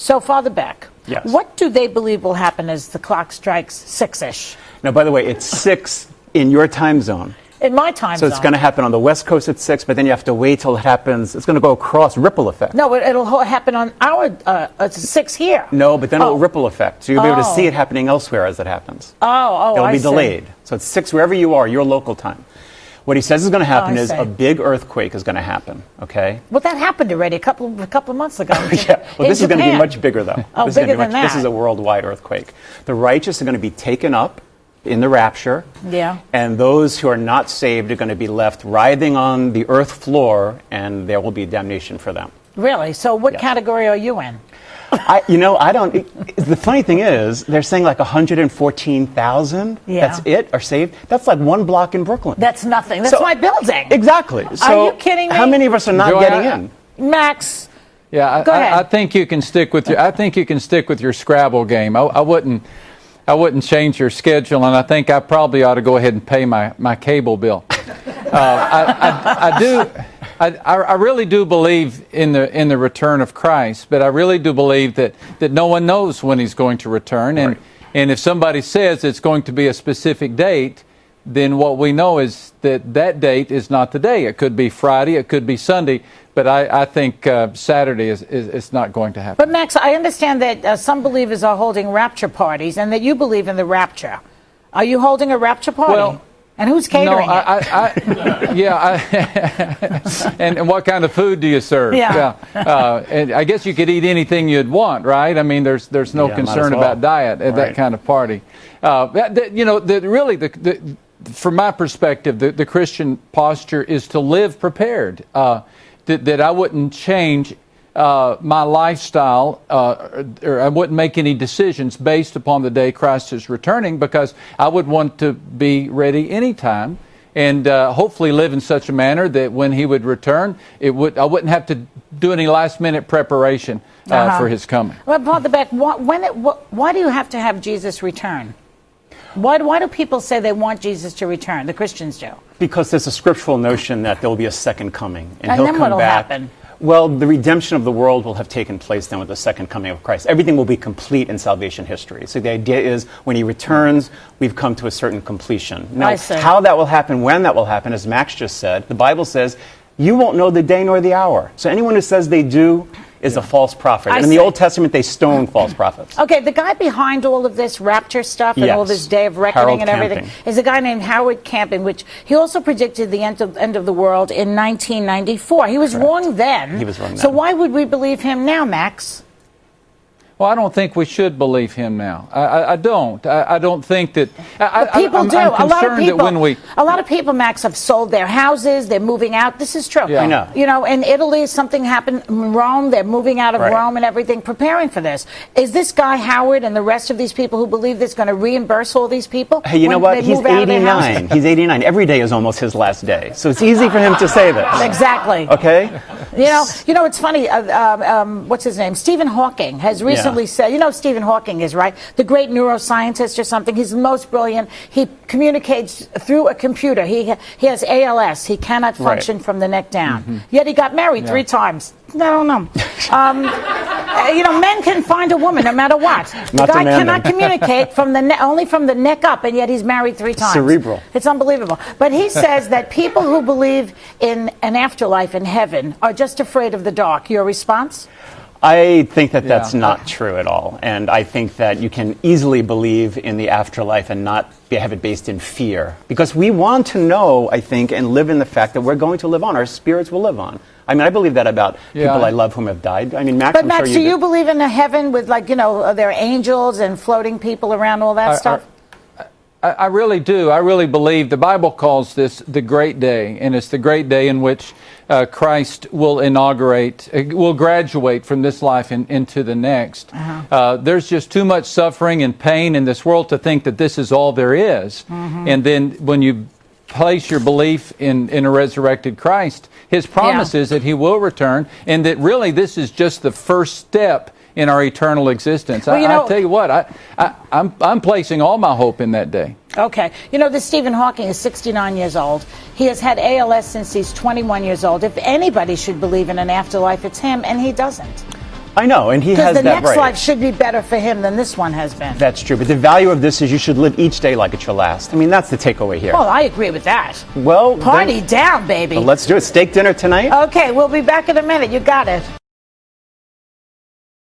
So, Father Beck, Yes. what do they believe will happen as the clock strikes 6-ish? Now, by the way, it's 6 in your time zone. In my time So zone. it's going to happen on the West Coast at 6, but then you have to wait till it happens. It's going to go across, ripple effect. No, it'll happen on our 6 here. No, but then it'll ripple effect. So you'll be able to Oh. see it happening elsewhere as it happens. Oh, It'll I be see. delayed. So it's 6 wherever you are, your local time. What he says is going to happen I is see. a big earthquake is going to happen, okay? Well, that happened already a couple of months ago. Yeah. Well, in this is going to be Japan. much bigger, though. Oh, This is gonna bigger be than This that. is a worldwide earthquake. The righteous are going to be taken up in the rapture. Yeah. And those who are not saved are going to be left writhing on the earth floor, and there will be damnation for them. Really? So what Yes. category are you in? I don't. The funny thing is, they're saying like 114,000. Yeah. That's it, are saved. That's like one block in Brooklyn. That's nothing. That's So- my building. Exactly. So you kidding me? How many of us are not Joy, getting I- in? Max, Yeah, Go ahead. I think you can stick with your. I think you can stick with your Scrabble game. I wouldn't change your schedule, and I think I probably ought to go ahead and pay my cable bill. I do. I really do believe in the return of Christ, but I really do believe that no one knows when He's going to return, and if somebody says it's going to be a specific date, then what we know is that date is not the day. It could be Friday, it could be Sunday, but I think Saturday is not going to happen. but Max, I understand that some believers are holding rapture parties and that you believe in the rapture. Are you holding a rapture party? Well, and who's catering it? And what kind of food do you serve? Yeah. And I guess you could eat anything you'd want, right? I mean, there's no Yeah, might concern as well. about diet at that Right. kind of party. From my perspective, the Christian posture is to live prepared. That I wouldn't change my lifestyle, or I wouldn't make any decisions based upon the day Christ is returning, because I would want to be ready anytime, and hopefully live in such a manner that when He would return, I wouldn't have to do any last-minute preparation for His coming. Well, Father Beck, why do you have to have Jesus return? Why do people say they want Jesus to return? The Christians do. Because there's a scriptural notion that there will be a second coming, and And He'll then come what'll back. happen? Well, the redemption of the world will have taken place then with the second coming of Christ. Everything will be complete in salvation history. So the idea is when He returns, we've come to a certain completion. Now, I see. how that will happen, when that will happen, as Max just said, the Bible says, you won't know the day nor the hour. So anyone who says they do is a false prophet. I And in the see. Old Testament, they stoned false prophets. Okay, the guy behind all of this rapture stuff and Yes. all this day of reckoning Harold and everything Camping. is a guy named Howard Camping, which he also predicted the end of the world in 1994. He was wrong then. He was wrong So then. why would we believe him now, Max? Well, I don't think we should believe him now. I don't. I don't think that. But people I'm do. A lot of concerned people, that when we. a lot of people, Max, have sold their houses. They're moving out. This is true. Yeah. I know. You know, in Italy, something happened. In Rome, they're moving out of Right. Rome and everything, preparing for this. Is this guy Howard and the rest of these people who believe this going to reimburse all these people? Hey, you know when what? they He's move out of their houses? 89. He's 89. Every day is almost his last day. So it's easy for him to say this. Exactly. Okay? You know, it's funny. What's his name? Stephen Hawking has recently said. You know, who Stephen Hawking is, right? The great neuroscientist or something. He's the most brilliant. He communicates through a computer. He has ALS. He cannot function from the neck down. Yet he got married 3 times. I don't know. You know, men can find a woman no matter what. The Not guy demanding. cannot communicate from the only from the neck up, and yet he's married 3 times. Cerebral. It's unbelievable. But he says that people who believe in an afterlife in heaven are just afraid of the dark. Your response? I think that that's Yeah. not true at all. And I think that you can easily believe in the afterlife and not have it based in fear. Because we want to know, I think, and live in the fact that we're going to live on. Our spirits will live on. I mean, I believe that about Yeah. people I love whom have died. I mean, Max, But I'm Max, sure do you you believe in a heaven with, like, you know, there are angels and floating people around, all that stuff? I really do. I really believe the Bible calls this the great day, and it's the great day in which Christ will will graduate from this life into the next. There's just too much suffering and pain in this world to think that this is all there is. And then when you place your belief in a resurrected Christ, His promise is that He will return, and that really this is just the first step in our eternal existence. Well, you know, I tell you what, I'm placing all my hope in that day. Okay. You know, this Stephen Hawking is 69 years old. He has had ALS since he's 21 years old. If anybody should believe in an afterlife, it's him, and he doesn't. I know, and he Because has the that next right. life should be better for him than this one has been. That's true, but the value of this is you should live each day like it's your last. I mean, that's the takeaway here. Well, I agree with that. Well, Party then, down, baby. let's do it. Steak dinner tonight? Okay, we'll be back in a minute. You got it.